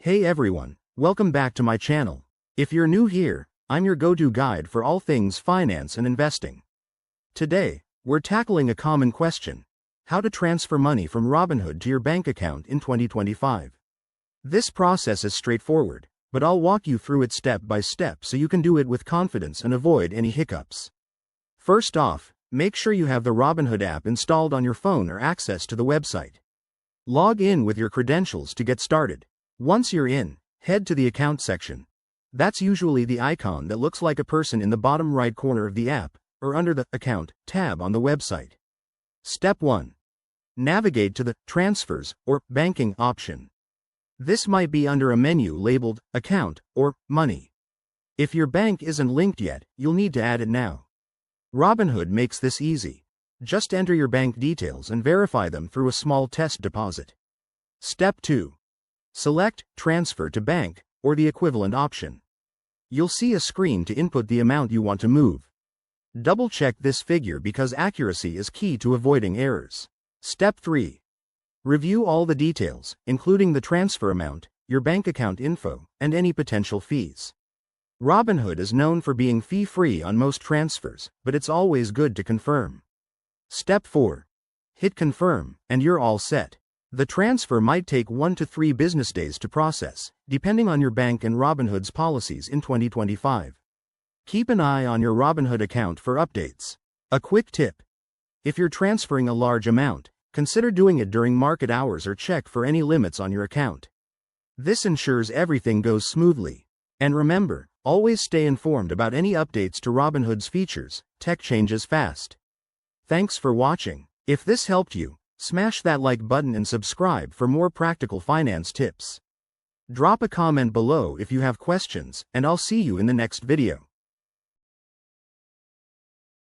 Hey everyone, welcome back to my channel. If you're new here, I'm your go-to guide for all things finance and investing. Today, we're tackling a common question: how to transfer money from Robinhood to your bank account in 2025. This process is straightforward, but I'll walk you through it step by step so you can do it with confidence and avoid any hiccups. First off, make sure you have the Robinhood app installed on your phone or access to the website. Log in with your credentials to get started. Once you're in, head to the account section. That's usually the icon that looks like a person in the bottom right corner of the app, or under the Account tab on the website. Step 1. Navigate to the Transfers or Banking option. This might be under a menu labeled Account or Money. If your bank isn't linked yet, you'll need to add it now. Robinhood makes this easy. Just enter your bank details and verify them through a small test deposit. Step 2. Select Transfer to Bank, or the equivalent option. You'll see a screen to input the amount you want to move. Double-check this figure because accuracy is key to avoiding errors. Step 3. Review all the details, including the transfer amount, your bank account info, and any potential fees. Robinhood is known for being fee-free on most transfers, but it's always good to confirm. Step 4. Hit Confirm, and you're all set. The transfer might take 1 to 3 business days to process, depending on your bank and Robinhood's policies in 2025. Keep an eye on your Robinhood account for updates. A quick tip: if you're transferring a large amount, consider doing it during market hours or check for any limits on your account. This ensures everything goes smoothly. And remember, always stay informed about any updates to Robinhood's features. Tech changes fast. Thanks for watching. If this helped you, smash that like button and subscribe for more practical finance tips. Drop a comment below if you have questions, and I'll see you in the next video.